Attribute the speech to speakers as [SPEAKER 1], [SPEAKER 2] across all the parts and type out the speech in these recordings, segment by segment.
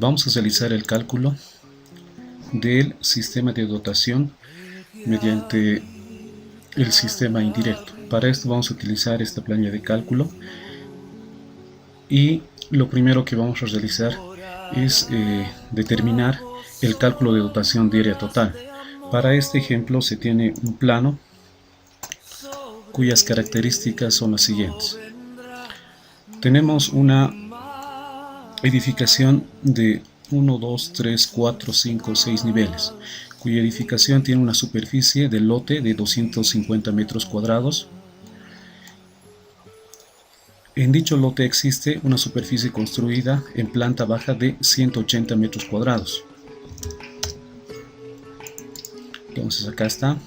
[SPEAKER 1] Vamos a realizar el cálculo del sistema de dotación mediante el sistema indirecto. Para esto vamos a utilizar esta planilla de cálculo y lo primero que vamos a realizar es determinar el cálculo de dotación diaria total. Para este ejemplo se tiene un plano cuyas características son las siguientes. Tenemos una edificación de 1, 2, 3, 4, 5, 6 niveles, cuya edificación tiene una superficie del lote de 250 metros cuadrados. En dicho lote existe una superficie construida en planta baja de 180 metros cuadrados. Entonces acá está,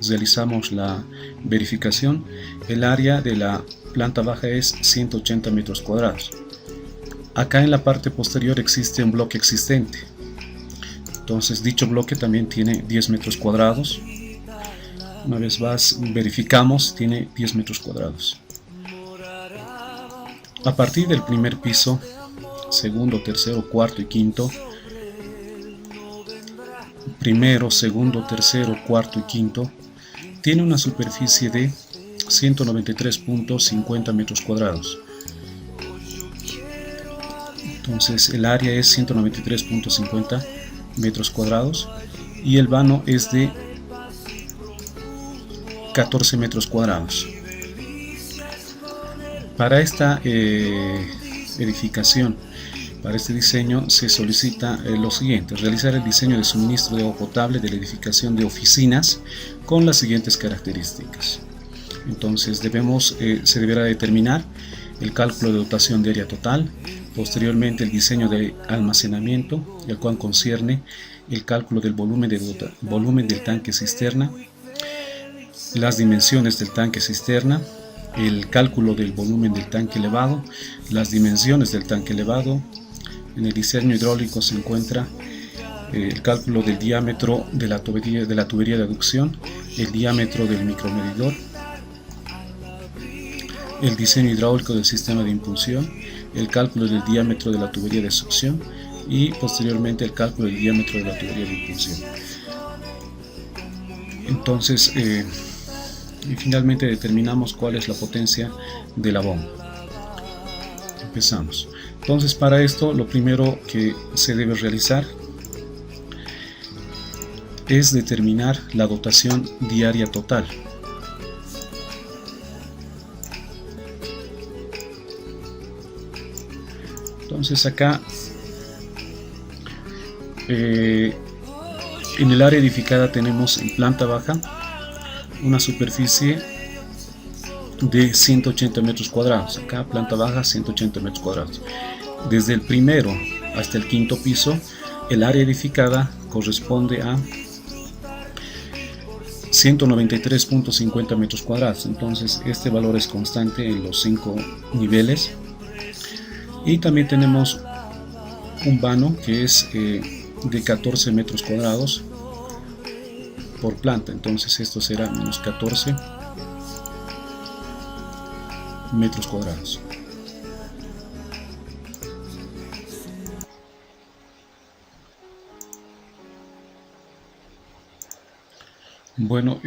[SPEAKER 1] realizamos la verificación. El área de la planta baja es 180 metros cuadrados. Acá en la parte posterior existe un bloque existente. Entonces dicho bloque también tiene 10 metros cuadrados. Una vez más verificamos, tiene 10 metros cuadrados. A partir del primer piso, segundo, tercero, cuarto y quinto, primero, segundo, tercero, cuarto y quinto, tiene una superficie de 193.50 metros cuadrados. Entonces el área es 193.50 metros cuadrados y el vano es de 14 metros cuadrados. Para esta edificación, para este diseño se solicita lo siguiente: realizar el diseño de suministro de agua potable de la edificación de oficinas con las siguientes características. Entonces se deberá determinar el cálculo de dotación diaria total, posteriormente el diseño de almacenamiento, el cual concierne el cálculo del volumen del tanque cisterna, las dimensiones del tanque cisterna, el cálculo del volumen del tanque elevado, las dimensiones del tanque elevado. En el diseño hidráulico se encuentra el cálculo del diámetro de la tubería de aducción, el diámetro del micromedidor, el diseño hidráulico del sistema de impulsión, el cálculo del diámetro de la tubería de succión y posteriormente el cálculo del diámetro de la tubería de impulsión. Entonces, y finalmente determinamos cuál es la potencia de la bomba. Empezamos. Entonces, para esto lo primero que se debe realizar es determinar la dotación diaria total. Entonces acá en el área edificada tenemos en planta baja una superficie de 180 metros cuadrados. Acá planta baja 180 metros cuadrados. Desde el primero hasta el quinto piso, el área edificada corresponde a 193.50 metros cuadrados. Entonces este valor es constante en los 5 niveles. Y también tenemos un vano que es de 14 metros cuadrados por planta. Entonces esto será menos 14 metros cuadrados. Bueno,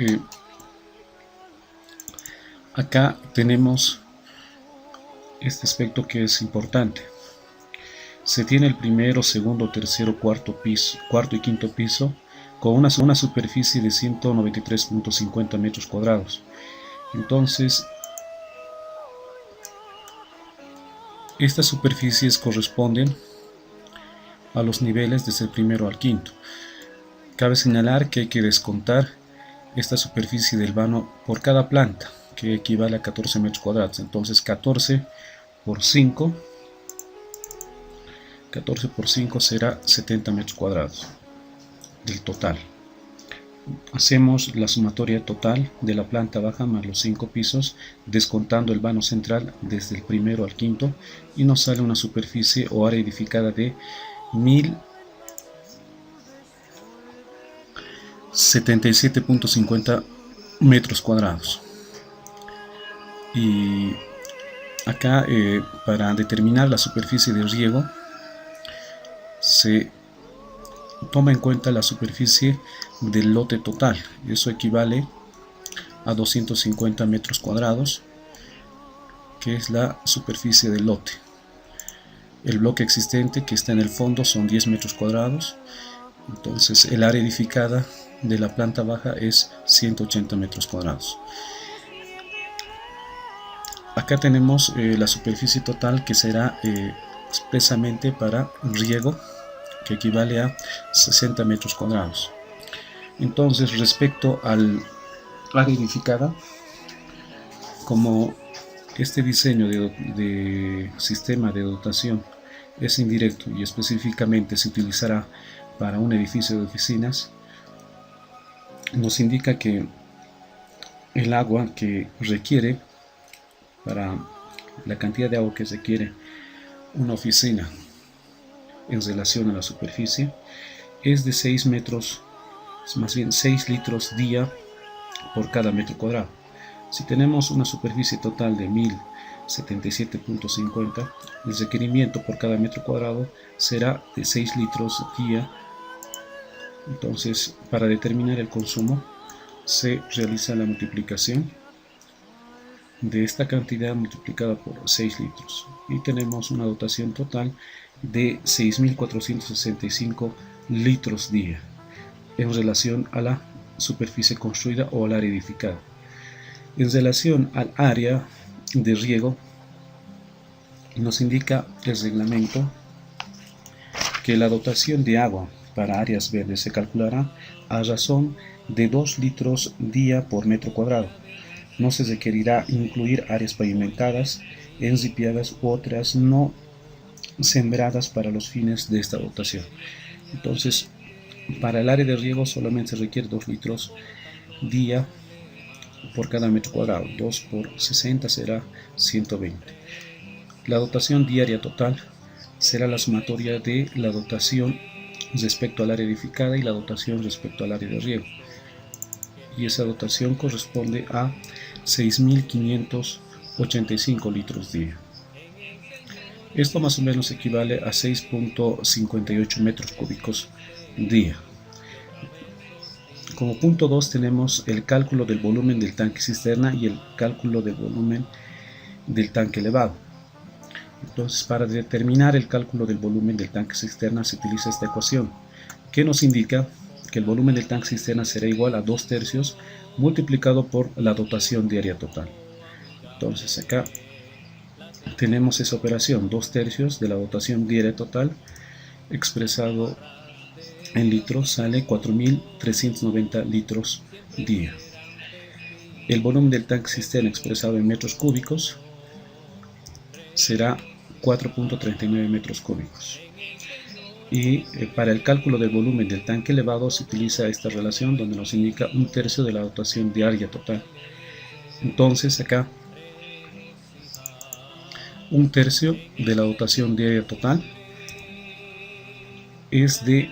[SPEAKER 1] acá tenemos este aspecto que es importante. Se tiene el primero, segundo, tercero, cuarto y quinto piso con una superficie de 193.50 metros cuadrados. Entonces, estas superficies corresponden a los niveles desde el primero al quinto. Cabe señalar que hay que descontar esta superficie del vano por cada planta, que equivale a 14 metros cuadrados. Entonces 14 por 5 será 70 metros cuadrados del total. Hacemos la sumatoria total de la planta baja más los 5 pisos, descontando el vano central desde el primero al quinto, y nos sale una superficie o área edificada de 1077.50 metros cuadrados. Y acá para determinar la superficie de riego se toma en cuenta la superficie del lote total. Eso equivale a 250 metros cuadrados, que es la superficie del lote. El bloque existente que está en el fondo son 10 metros cuadrados. Entonces el área edificada de la planta baja es 180 metros cuadrados. Acá tenemos la superficie total, que será expresamente para riego, que equivale a 60 metros cuadrados. Entonces, respecto al área edificada, como este diseño de sistema de dotación es indirecto y específicamente se utilizará para un edificio de oficinas, nos indica que el agua que requiere, para la cantidad de agua que requiere una oficina en relación a la superficie, es de 6 metros, más bien 6 litros día por cada metro cuadrado. Si tenemos una superficie total de 1077.50, el requerimiento por cada metro cuadrado será de 6 litros día. Entonces, para determinar el consumo, se realiza la multiplicación de esta cantidad multiplicada por 6 litros y tenemos una dotación total de 6.465 litros día en relación a la superficie construida o al área edificada. En relación al área de riego, nos indica el reglamento que la dotación de agua para áreas verdes se calculará a razón de 2 litros día por metro cuadrado. No se requerirá incluir áreas pavimentadas, enripiadas u otras no sembradas para los fines de esta dotación. Entonces, para el área de riego solamente se requiere 2 litros día por cada metro cuadrado. 2 por 60 será 120. La dotación diaria total será la sumatoria de la dotación respecto al área edificada y la dotación respecto al área de riego. Y esa dotación corresponde a 6.585 litros día. Esto más o menos equivale a 6.58 metros cúbicos día. Como punto 2 tenemos el cálculo del volumen del tanque cisterna y el cálculo del volumen del tanque elevado. Entonces, para determinar el cálculo del volumen del tanque cisterna se utiliza esta ecuación, que nos indica que el volumen del tanque cisterna será igual a 2/3 multiplicado por la dotación diaria total. Entonces acá tenemos esa operación, 2/3 de la dotación diaria total expresado en litros sale 4.390 litros día. El volumen del tanque cisterna expresado en metros cúbicos será 4.39 metros cúbicos. Y para el cálculo del volumen del tanque elevado se utiliza esta relación donde nos indica 1/3 de la dotación diaria total. Entonces acá 1/3 de la dotación diaria total es de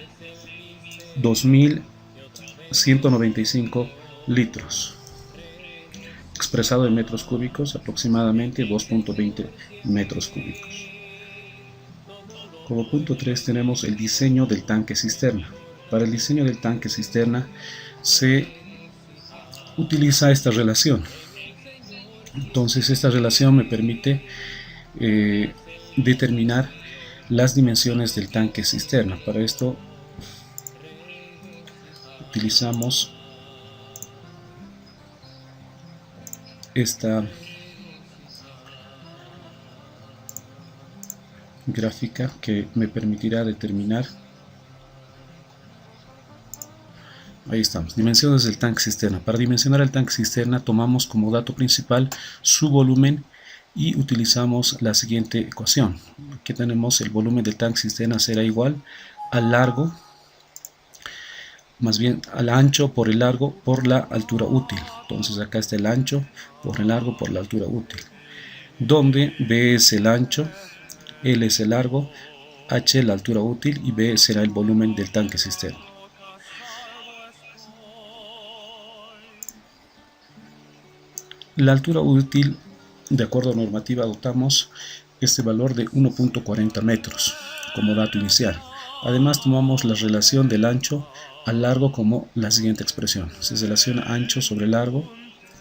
[SPEAKER 1] 2.195 litros, expresado en metros cúbicos, aproximadamente 2.20 metros cúbicos. Como punto 3 tenemos el diseño del tanque cisterna. Para el diseño del tanque cisterna se utiliza esta relación. Entonces esta relación me permite determinar las dimensiones del tanque cisterna. Para esto utilizamos esta gráfica que me permitirá determinar. Ahí estamos, dimensiones del tanque cisterna. Para dimensionar el tanque cisterna tomamos como dato principal su volumen y utilizamos la siguiente ecuación. Aquí tenemos el volumen del tanque cisterna será igual al largo, más bien al ancho por el largo por la altura útil. Entonces acá está el ancho por el largo por la altura útil, donde B es el ancho, L es el largo, H la altura útil y B será el volumen del tanque cisterna. La altura útil, de acuerdo a normativa, adoptamos este valor de 1.40 metros como dato inicial. Además tomamos la relación del ancho al largo como la siguiente expresión. Se relaciona ancho sobre largo,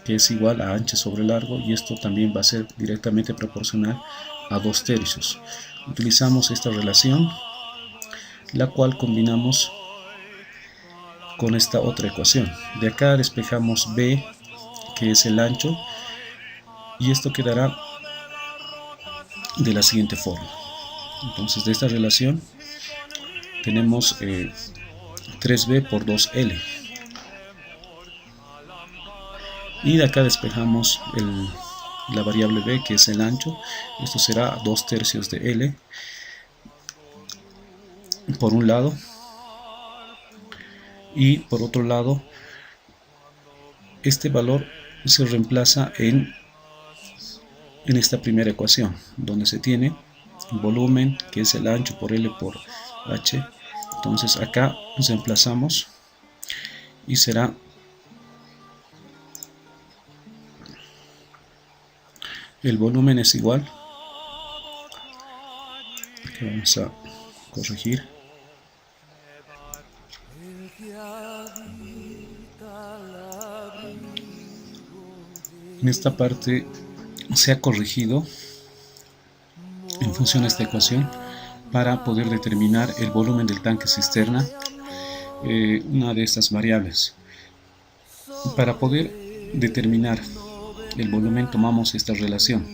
[SPEAKER 1] que es igual a ancho sobre largo, y esto también va a ser directamente proporcional a 2/3. Utilizamos esta relación, la cual combinamos con esta otra ecuación. De acá despejamos b, que es el ancho, y esto quedará de la siguiente forma. Entonces, de esta relación tenemos 3b por 2l, y de acá despejamos la variable b, que es el ancho. Esto será 2/3 de l por un lado, y por otro lado este valor se reemplaza en esta primera ecuación, donde se tiene volumen, que es el ancho por L por H. Entonces acá reemplazamos y será el volumen es igual, aquí vamos a corregir, en esta parte se ha corregido en función de esta ecuación para poder determinar el volumen del tanque cisterna, una de estas variables. Para poder determinar el volumen tomamos esta relación: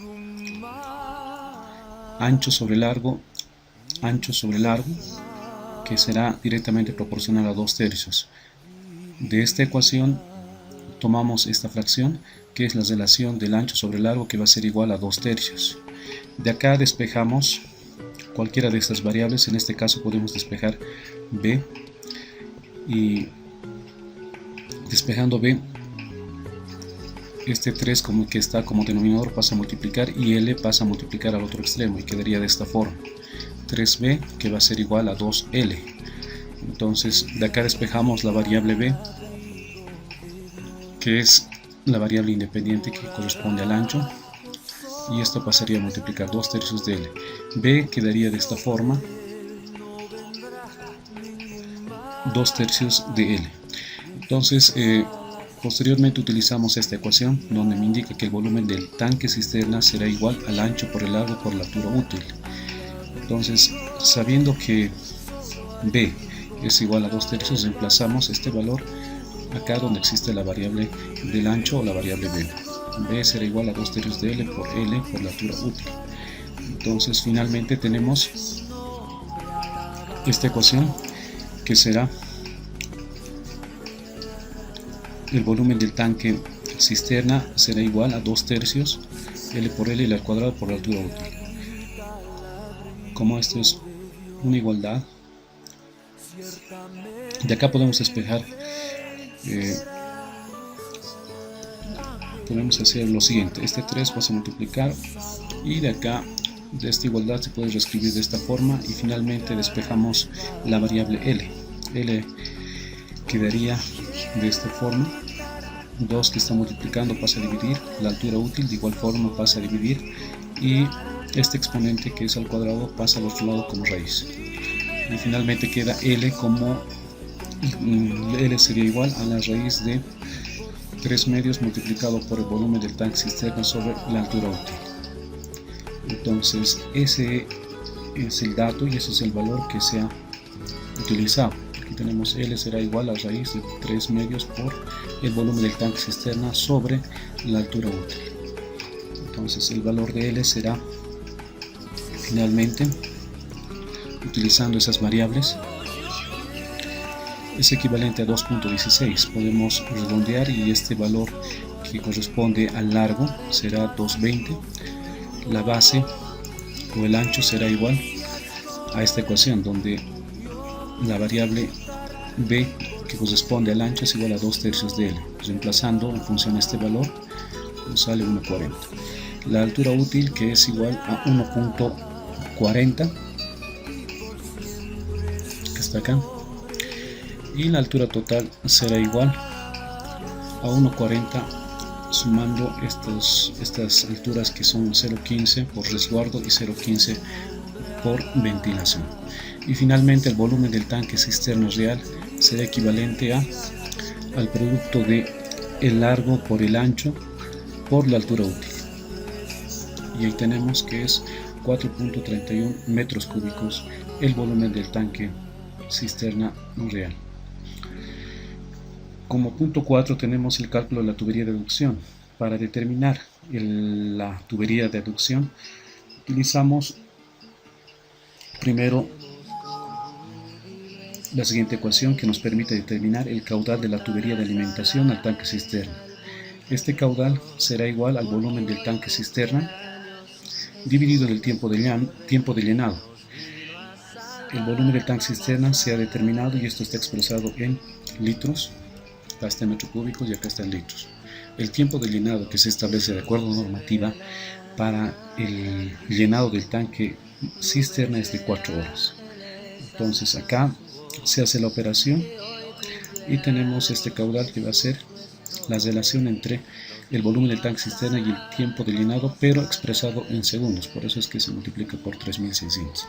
[SPEAKER 1] ancho sobre largo, que será directamente proporcional a 2/3. De esta ecuación tomamos esta fracción, que es la relación del ancho sobre largo, que va a ser igual a 2/3. De acá despejamos cualquiera de estas variables. En este caso podemos despejar b, y despejando b, este 3 como que está como denominador pasa a multiplicar, y l pasa a multiplicar al otro extremo, y quedaría de esta forma: 3b, que va a ser igual a 2l. Entonces de acá despejamos la variable b, que es la variable independiente que corresponde al ancho, y esto pasaría a multiplicar 2/3 de l. b quedaría de esta forma: 2/3 de l. Entonces posteriormente utilizamos esta ecuación, donde me indica que el volumen del tanque cisterna será igual al ancho por el largo por la altura útil. Entonces, sabiendo que b es igual a 2/3, reemplazamos este valor acá donde existe la variable del ancho o la variable b. b será igual a 2/3 de l por la altura útil. Entonces finalmente tenemos esta ecuación, que será el volumen del tanque cisterna será igual a 2/3 l por l al cuadrado por la altura útil. Como esto es una igualdad, de acá podemos despejar, podemos hacer lo siguiente: este 3 pasa a multiplicar, y de acá de esta igualdad se puede reescribir de esta forma, y finalmente despejamos la variable l quedaría de esta forma: 2 que está multiplicando pasa a dividir, la altura útil de igual forma pasa a dividir, y este exponente, que es al cuadrado, pasa al otro lado como raíz, y finalmente queda l como l sería igual a la raíz de 3/2 multiplicado por el volumen del tanque cisterna sobre la altura útil. Entonces ese es el dato y ese es el valor que se ha utilizado. Aquí tenemos l será igual a raíz de 3/2 por el volumen del tanque cisterna sobre la altura útil. Entonces el valor de l será finalmente, utilizando esas variables, es equivalente a 2.16. Podemos redondear, y este valor que corresponde al largo será 2.20. La base o el ancho será igual a esta ecuación, donde la variable b, que corresponde al ancho, es igual a 2/3 de l. Reemplazando en función de este valor nos sale 1.40. La altura útil, que es igual a 1.40, que está acá, y la altura total será igual a 1.40, sumando estas alturas, que son 0.15 por resguardo y 0.15 por ventilación. Y finalmente el volumen del tanque cisterna real será equivalente al producto de el largo por el ancho por la altura útil. Y ahí tenemos que es 4.31 metros cúbicos el volumen del tanque cisterna real. Como punto 4 tenemos el cálculo de la tubería de aducción. Para determinar la tubería de aducción utilizamos primero la siguiente ecuación que nos permite determinar el caudal de la tubería de alimentación al tanque cisterna. Este caudal será igual al volumen del tanque cisterna dividido en el tiempo de llenado. El volumen del tanque cisterna se ha determinado y esto está expresado en litros. Acá está en metros cúbicos y acá está en litros. El tiempo de llenado que se establece de acuerdo a normativa para el llenado del tanque cisterna es de 4 horas. Entonces acá se hace la operación y tenemos este caudal que va a ser la relación entre el volumen del tanque cisterna y el tiempo de llenado, pero expresado en segundos, por eso es que se multiplica por 3600.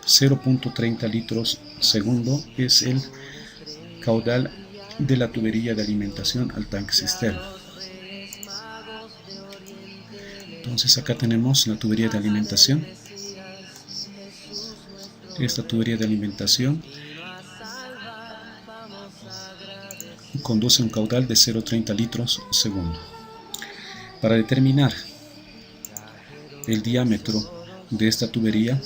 [SPEAKER 1] 0.30 litros segundo es el caudal de la tubería de alimentación al tanque cisterna. Entonces acá tenemos la tubería de alimentación. Esta tubería de alimentación conduce un caudal de 0.30 litros segundo. Para determinar el diámetro de esta tubería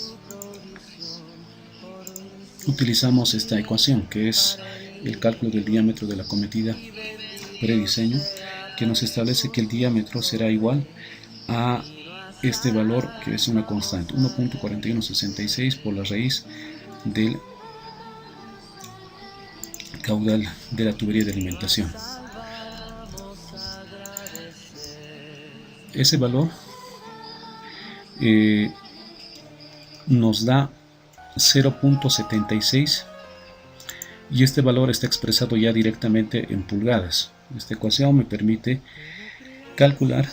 [SPEAKER 1] utilizamos esta ecuación que es el cálculo del diámetro de la acometida prediseño, que nos establece que el diámetro será igual a este valor que es una constante, 1.4166 por la raíz del caudal de la tubería de alimentación. Ese valor nos da 0.76 y este valor está expresado ya directamente en pulgadas. Esta ecuación me permite calcular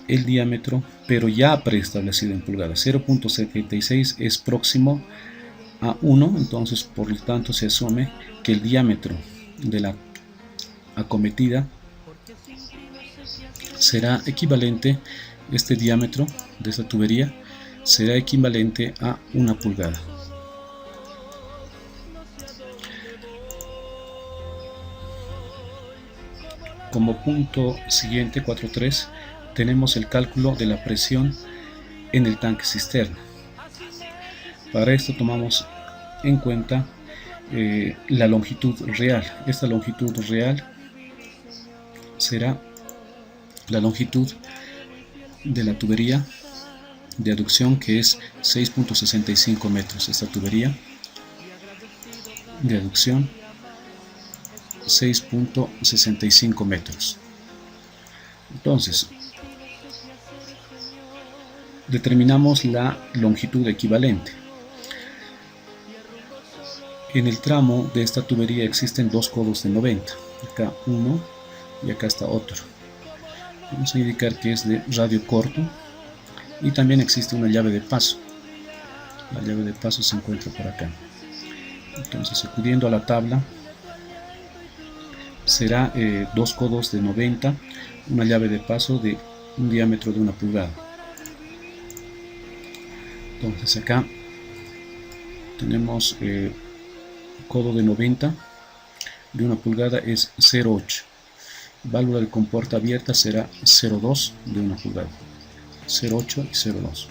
[SPEAKER 1] el diámetro, pero ya preestablecido en pulgadas. 0.76 es próximo a 1, entonces por lo tanto se asume que el diámetro de la acometida será equivalente, este diámetro de esta tubería será equivalente a 1 pulgada. Como punto siguiente, 4.3, tenemos el cálculo de la presión en el tanque cisterna. Para esto tomamos en cuenta la longitud real. Esta longitud real será la longitud de la tubería de aducción, que es 6.65 metros. Esta tubería de aducción 6.65 metros. Entonces determinamos la longitud equivalente. En el tramo de esta tubería existen dos codos de 90, acá uno y acá está otro. Vamos a indicar que es de radio corto y también existe una llave de paso. La llave de paso se encuentra por acá. Entonces, acudiendo a la tabla, será dos codos de 90, una llave de paso de un diámetro de 1 pulgada. Entonces acá tenemos codo de 90 de 1 pulgada es 0.8. Válvula de compuerta abierta será 0.2 de 1 pulgada. 0.8 y 0.2.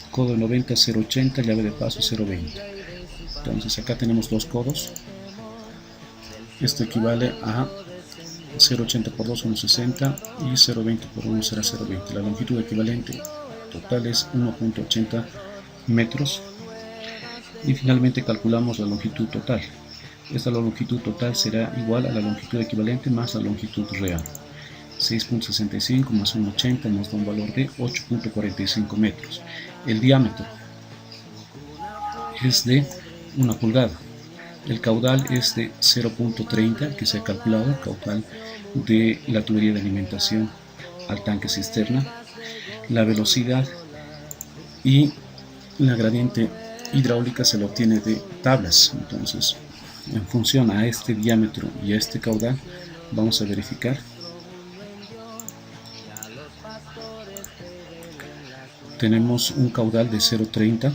[SPEAKER 1] Codo de 90 0.80, llave de paso 0.20. Entonces acá tenemos dos codos. Esto equivale a 0.80 por 2, 1.60 y 0.20 por 1 será 0.20. La longitud equivalente total es 1.80 metros. Y finalmente calculamos la longitud total. Esta longitud total será igual a la longitud equivalente más la longitud real. 6.65 más 1.80 nos da un valor de 8.45 metros. El diámetro es de 1 pulgada. El caudal es de 0.30 que se ha calculado, el caudal de la tubería de alimentación al tanque cisterna. La velocidad y la gradiente hidráulica se lo obtiene de tablas. Entonces, en función a este diámetro y a este caudal, vamos a verificar. Tenemos un caudal de 0,30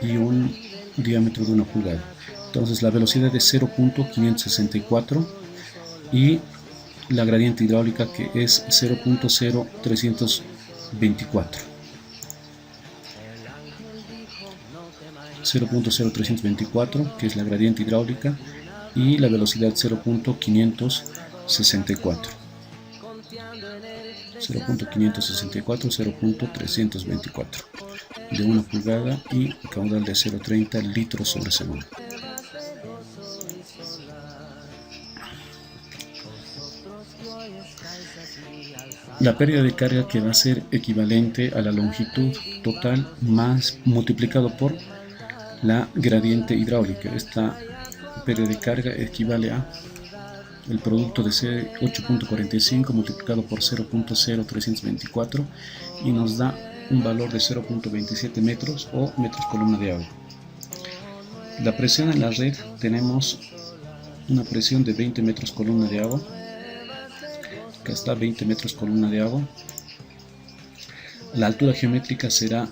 [SPEAKER 1] y un diámetro de 1 pulgada. Entonces la velocidad es 0.564 y la gradiente hidráulica que es 0.0324. 0.0324, que es la gradiente hidráulica, y la velocidad 0.564. 0.564, 0.324 de 1 pulgada y caudal de 0.30 litros sobre segundo. La pérdida de carga, que va a ser equivalente a la longitud total más multiplicado por la gradiente hidráulica. Esta pérdida de carga equivale a el producto de 8.45 multiplicado por 0.0324 y nos da un valor de 0.27 metros o metros columna de agua. La presión en la red, tenemos una presión de 20 metros columna de agua. Acá está, 20 metros columna de agua. La altura geométrica será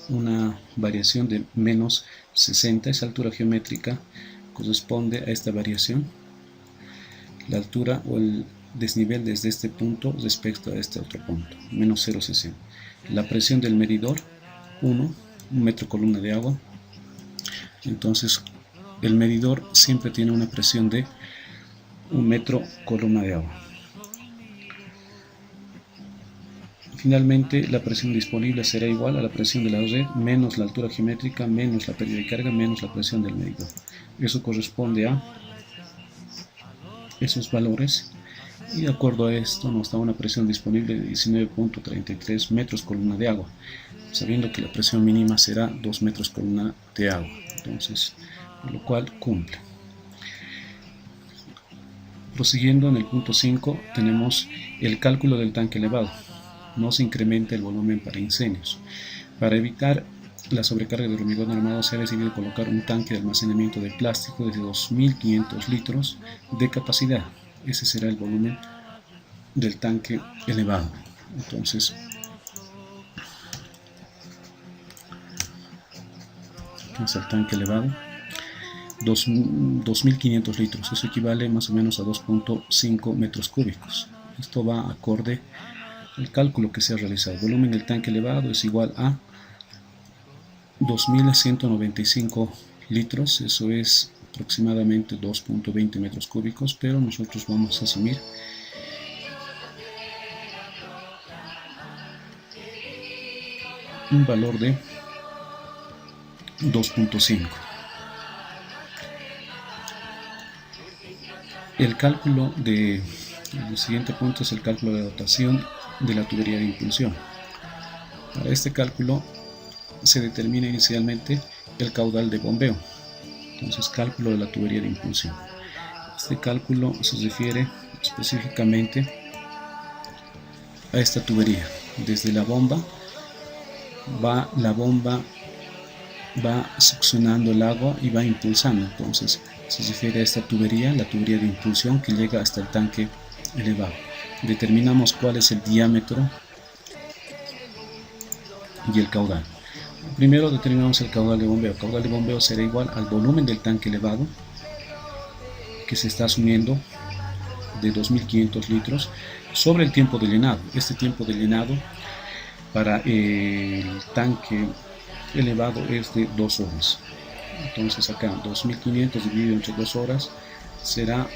[SPEAKER 1] una variación de menos 60. Esa altura geométrica corresponde a esta variación, la altura o el desnivel desde este punto respecto a este otro punto, menos 0,60. La presión del medidor, 1 metro columna de agua. Entonces el medidor siempre tiene una presión de 1 metro columna de agua. Finalmente, la presión disponible será igual a la presión de la red menos la altura geométrica menos la pérdida de carga menos la presión del medidor. Eso corresponde a esos valores, y de acuerdo a esto nos da una presión disponible de 19.33 metros columna de agua, sabiendo que la presión mínima será 2 metros columna de agua. Entonces, por lo cual cumple. Prosiguiendo, en el punto 5 tenemos el cálculo del tanque elevado. No se incrementa el volumen para incendios. Para evitar la sobrecarga de hormigón armado, se ha decidido colocar un tanque de almacenamiento de plástico de 2.500 litros de capacidad. Ese será el volumen del tanque elevado. Entonces, vamos al tanque elevado. 2.500 litros, eso equivale más o menos a 2.5 metros cúbicos. Esto va acorde al cálculo que se ha realizado. El volumen del tanque elevado es igual a 2.195 litros, eso es aproximadamente 2.20 metros cúbicos, pero nosotros vamos a asumir un valor de 2.5. El cálculo del siguiente punto es el cálculo de dotación de la tubería de impulsión. Para este cálculo se determina inicialmente el caudal de bombeo. Entonces, cálculo de la tubería de impulsión. Este cálculo se refiere específicamente a esta tubería. Desde la bomba va succionando el agua y va impulsando. Entonces se refiere a esta tubería, la tubería de impulsión, que llega hasta el tanque elevado. Determinamos cuál es el diámetro y el caudal. Primero determinamos el caudal de bombeo. El caudal de bombeo será igual al volumen del tanque elevado, que se está asumiendo de 2.500 litros, sobre el tiempo de llenado. Este tiempo de llenado para el tanque elevado es de 2 horas. Entonces acá 2.500 dividido entre 2 horas será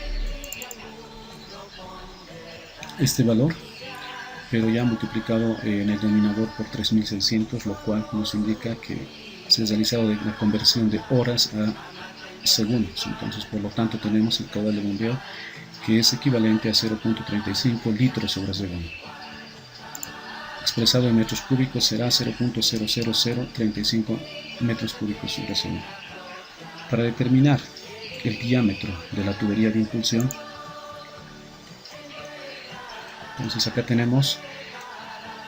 [SPEAKER 1] este valor, pero ya multiplicado en el denominador por 3.600, lo cual nos indica que se ha realizado la conversión de horas a segundos. Entonces, por lo tanto, tenemos el caudal de bombeo, que es equivalente a 0.35 litros sobre segundo. Expresado en metros cúbicos será 0.00035 metros cúbicos sobre segundo. Para determinar el diámetro de la tubería de impulsión, entonces acá tenemos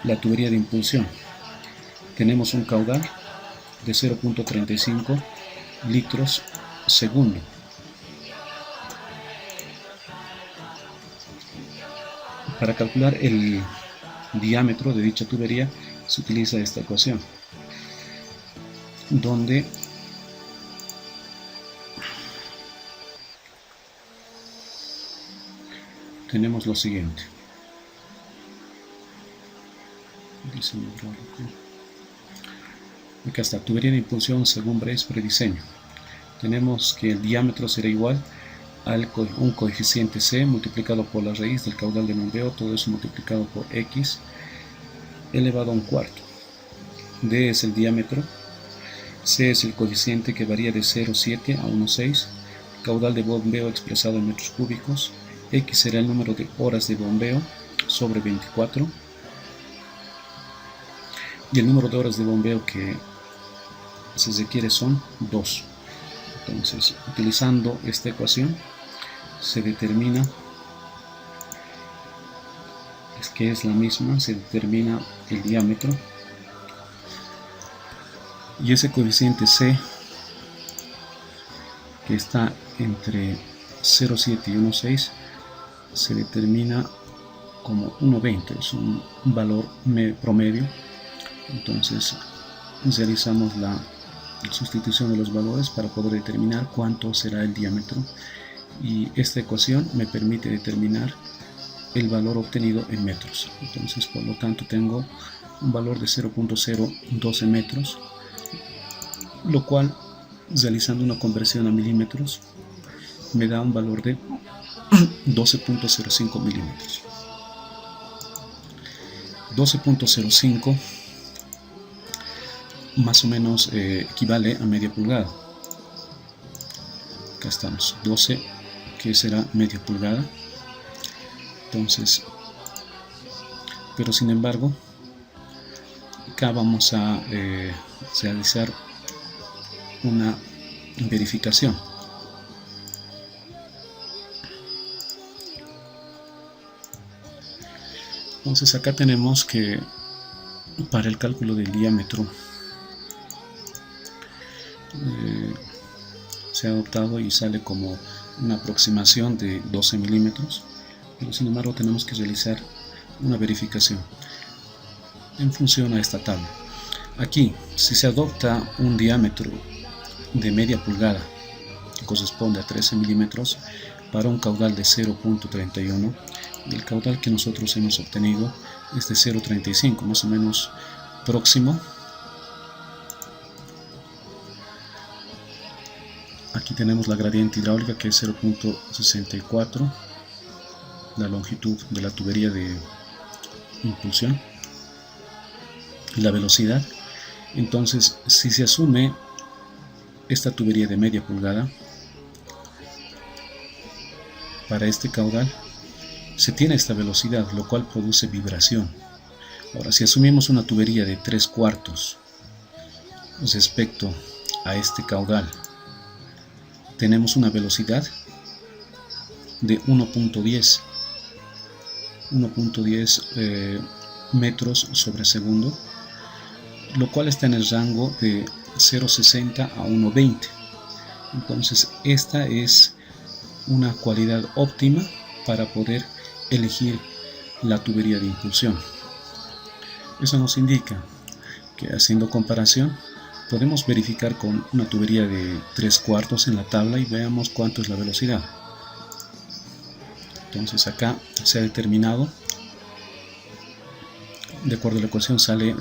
[SPEAKER 1] la tubería de impulsión. tenemos un caudal de 0.35 litros segundo. Para calcular el diámetro de dicha tubería se utiliza esta ecuación, donde tenemos lo siguiente. Acá está, tubería de impulsión según Brace prediseño. Tenemos que el diámetro será igual a un coeficiente C multiplicado por la raíz del caudal de bombeo, todo eso multiplicado por X elevado a un cuarto. D es el diámetro, C es el coeficiente que varía de 0,7 a 1,6, caudal de bombeo expresado en metros cúbicos, X será el número de horas de bombeo sobre 24, y el número de horas de bombeo que se requiere son 2. Entonces, utilizando esta ecuación, se determina, es que es la misma, se determina el diámetro, y ese coeficiente C, que está entre 0,7 y 1,6, se determina como 1,20, es un valor promedio. Entonces, realizamos la sustitución de los valores para poder determinar cuánto será el diámetro, y esta ecuación me permite determinar el valor obtenido en metros. Entonces, por lo tanto, tengo un valor de 0.012 metros, lo cual, realizando una conversión a milímetros, me da un valor de 12.05 milímetros. 12.05 más o menos equivale a media pulgada. Acá estamos, 12, que será media pulgada. Entonces, pero sin embargo, acá vamos a realizar una verificación. Entonces acá tenemos que para el cálculo del diámetro se ha adoptado y sale como una aproximación de 12 milímetros, pero sin embargo tenemos que realizar una verificación en función a esta tabla. Aquí, si se adopta un diámetro de media pulgada que corresponde a 13 milímetros para un caudal de 0.31, el caudal que nosotros hemos obtenido es de 0.35, más o menos próximo. Aquí tenemos la gradiente hidráulica, que es 0.64, la longitud de la tubería de impulsión, y la velocidad. Entonces, si se asume esta tubería de media pulgada para este caudal, se tiene esta velocidad, lo cual produce vibración. Ahora, si asumimos una tubería de 3/4 respecto a este caudal, tenemos una velocidad de 1.10 metros sobre segundo, lo cual está en el rango de 0.60 a 1.20. Entonces, esta es una cualidad óptima para poder elegir la tubería de impulsión. Eso nos indica que, haciendo comparación, podemos verificar con una tubería de 3/4 en la tabla y veamos cuánto es la velocidad. Entonces acá se ha determinado, de acuerdo a la ecuación sale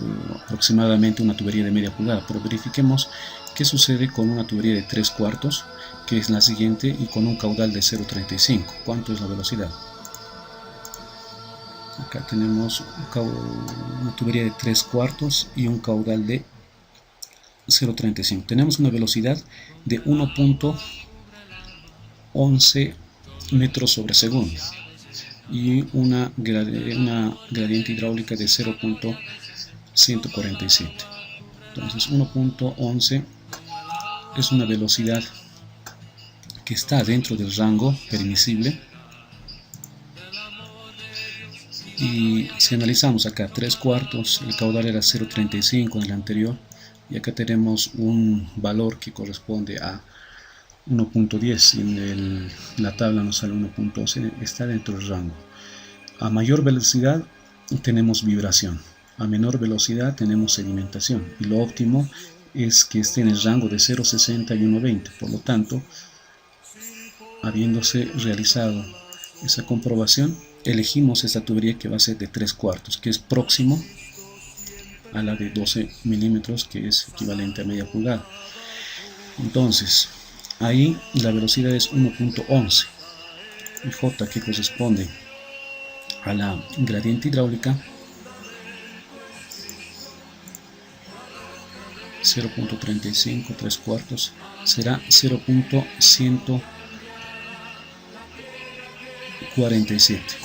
[SPEAKER 1] aproximadamente una tubería de media pulgada, pero verifiquemos qué sucede con una tubería de 3/4, que es la siguiente, y con un caudal de 0.35. ¿Cuánto es la velocidad? Acá tenemos una tubería de 3/4 y un caudal de 0.35. Tenemos una velocidad de 1.11 metros sobre segundo y una gradiente hidráulica de 0.147. Entonces 1.11 es una velocidad que está dentro del rango permisible, Y si analizamos acá 3/4, el caudal era 0,35 en el anterior, y acá tenemos un valor que corresponde a 1.10, y en la tabla nos sale 1.11, está dentro del rango. A mayor velocidad tenemos vibración, a menor velocidad tenemos sedimentación, y lo óptimo es que esté en el rango de 0,60 y 1,20. Por lo tanto, habiéndose realizado esa comprobación, elegimos esta tubería que va a ser de 3/4, que es próximo a la de 12 milímetros, que es equivalente a media pulgada. Entonces, ahí la velocidad es 1.11, y J, que corresponde a la gradiente hidráulica, 0.35 3/4 será 0.147.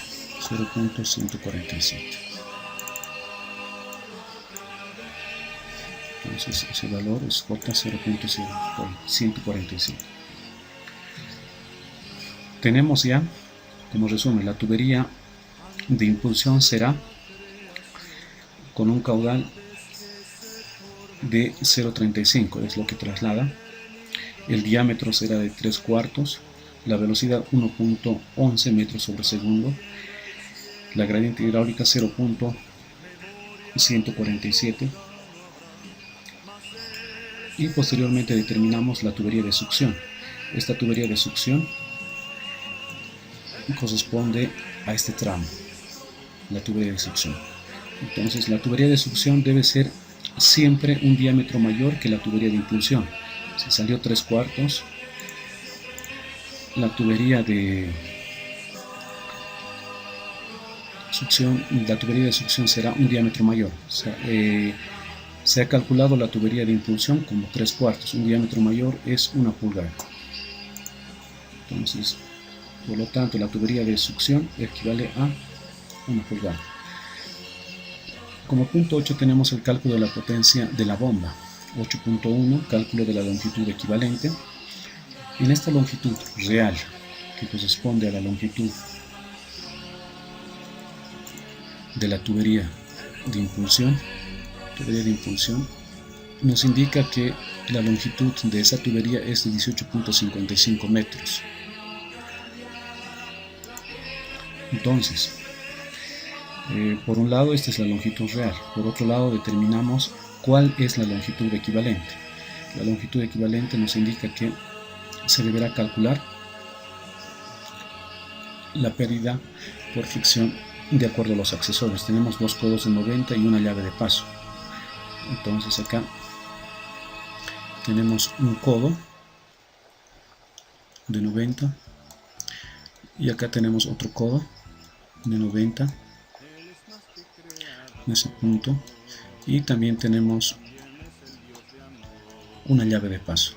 [SPEAKER 1] Entonces ese valor es J, 0.147. Tenemos ya, como resumen, la tubería de impulsión será con un caudal de 0,35, es lo que traslada. El diámetro será de 3/4, la velocidad 1.11 metros sobre segundo, la gradiente hidráulica 0.147, y posteriormente determinamos la tubería de succión. Esta tubería de succión corresponde a este tramo, la tubería de succión. Entonces la tubería de succión debe ser siempre un diámetro mayor que la tubería de impulsión. Si salió 3/4, la tubería de succión será un diámetro mayor. Se ha calculado la tubería de impulsión como 3/4, un diámetro mayor es 1 pulgada. Entonces, por lo tanto, la tubería de succión equivale a 1 pulgada. Como punto 8 tenemos el cálculo de la potencia de la bomba. 8.1, cálculo de la longitud equivalente. En esta longitud real, que corresponde a la longitud de la tubería de impulsión, nos indica que la longitud de esa tubería es de 18.55 metros. Entonces, por un lado esta es la longitud real, por otro lado determinamos cuál es la longitud equivalente. La longitud equivalente nos indica que se deberá calcular la pérdida por fricción de acuerdo a los accesorios. Tenemos dos codos de 90 y una llave de paso. Entonces acá tenemos un codo de 90 y acá tenemos otro codo de 90 en ese punto, y también tenemos una llave de paso.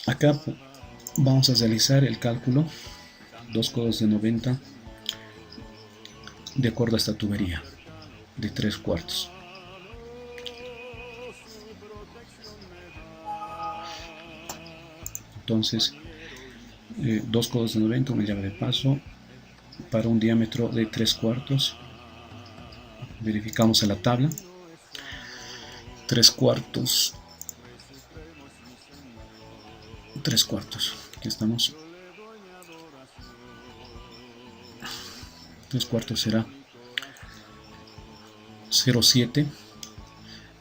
[SPEAKER 1] Acá vamos a realizar el cálculo, dos codos de 90 de acuerdo a esta tubería de 3/4. Entonces, dos codos de 90, una llave de paso para un diámetro de 3/4. Verificamos en la tabla. 3/4. Aquí estamos. 3/4 será 0,7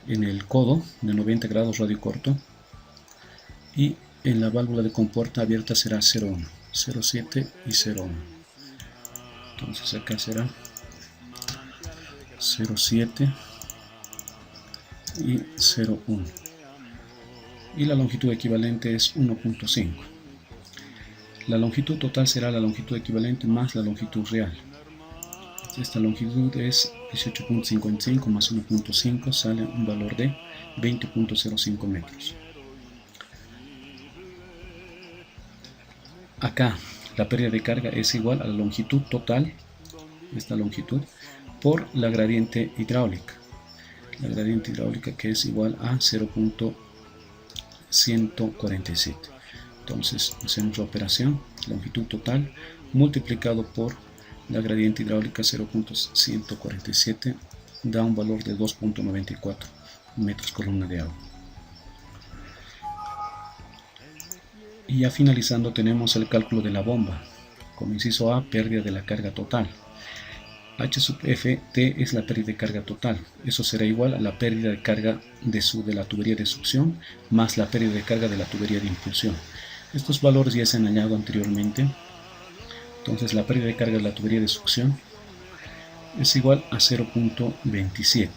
[SPEAKER 1] en el codo de 90 grados radio corto, y en la válvula de compuerta abierta será 0,1, 0,7 y 0,1. Entonces acá será 0,7 y 0,1, y la longitud equivalente es 1.5. La longitud total será la longitud equivalente más la longitud real. Esta longitud es 18.55 más 1.5, sale un valor de 20.05 metros. Acá la pérdida de carga es igual a la longitud total, esta longitud, por la gradiente hidráulica. La gradiente hidráulica, que es igual a 0.147. Entonces hacemos la operación, longitud total multiplicado por La gradiente hidráulica 0.147 da un valor de 2.94 metros columna de agua. Y ya finalizando tenemos el cálculo de la bomba. Como inciso A, pérdida de la carga total. H sub F, T es la pérdida de carga total. Eso será igual a la pérdida de carga de la tubería de succión más la pérdida de carga de la tubería de impulsión. Estos valores ya se han hallado anteriormente. Entonces la pérdida de carga de la tubería de succión es igual a 0.27.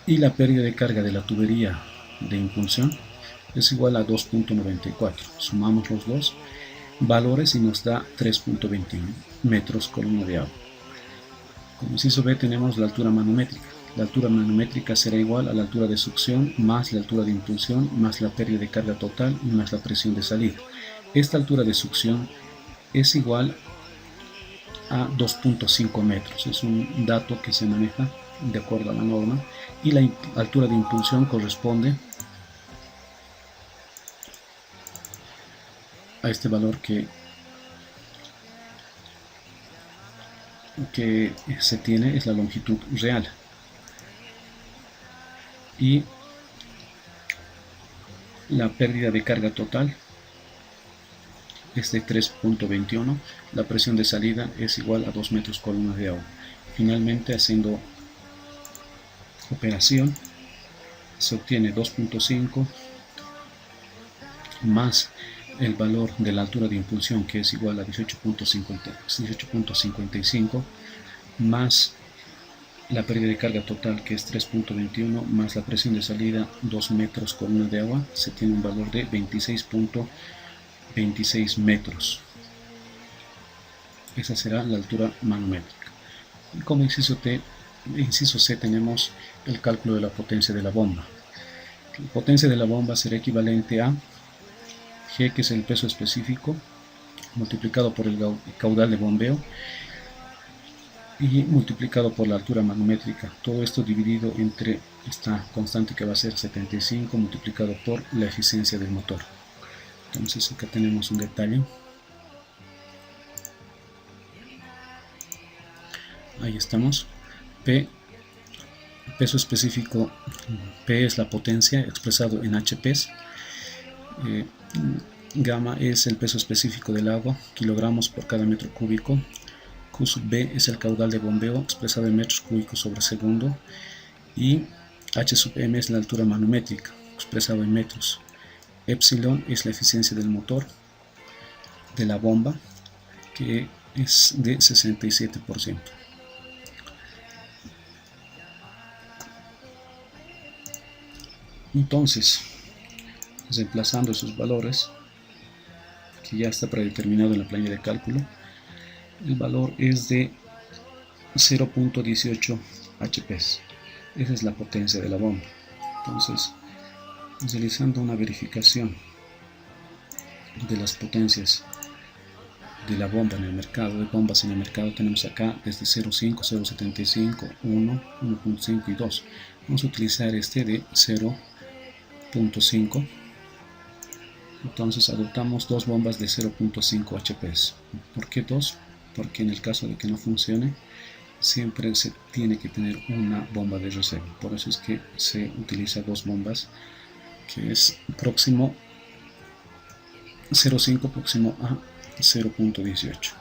[SPEAKER 1] Y la pérdida de carga de la tubería de impulsión es igual a 2.94. Sumamos los dos valores y nos da 3.21 metros columna de agua. Como inciso B tenemos la altura manométrica. La altura manométrica será igual a la altura de succión más la altura de impulsión más la pérdida de carga total y más la presión de salida. Esta altura de succión es igual a 2.5 metros. Es un dato que se maneja de acuerdo a la norma. Y la altura de impulsión corresponde a este valor que se tiene, es la longitud real. Y la pérdida de carga total es de 3.21. La presión de salida es igual a 2 metros columna de agua. Finalmente, haciendo operación, se obtiene 2.5 más el valor de la altura de impulsión, que es igual a 18.55, más la pérdida de carga total, que es 3.21, más la presión de salida 2 metros columna de agua, se tiene un valor de 26.26 metros. Esa será la altura manométrica. Y como inciso C tenemos el cálculo de la potencia de la bomba. La potencia de la bomba será equivalente a G, que es el peso específico, multiplicado por el caudal de bombeo y multiplicado por la altura manométrica. Todo esto dividido entre esta constante que va a ser 75 multiplicado por la eficiencia del motor. Entonces acá tenemos un detalle. Ahí estamos. P, peso específico, P es la potencia expresado en HPs. Gamma es el peso específico del agua, kilogramos por cada metro cúbico. Q sub B es el caudal de bombeo expresado en metros cúbicos sobre segundo. Y H sub M es la altura manométrica expresado en metros. Epsilon es la eficiencia del motor de la bomba, que es de 67%. Entonces, reemplazando esos valores, que ya está predeterminado en la planilla de cálculo, el valor es de 0.18 HPs. Esa es la potencia de la bomba. Entonces, realizando una verificación de las potencias de la bomba en el mercado, de bombas en el mercado, tenemos acá desde 0.5, 0.75, 1, 1.5 y 2. Vamos a utilizar este de 0.5. Entonces adoptamos dos bombas de 0.5 HPs. ¿Por qué dos? Porque en el caso de que no funcione, siempre se tiene que tener una bomba de reserva. Por eso es que se utiliza dos bombas, que es próximo 0.5 próximo a 0.18.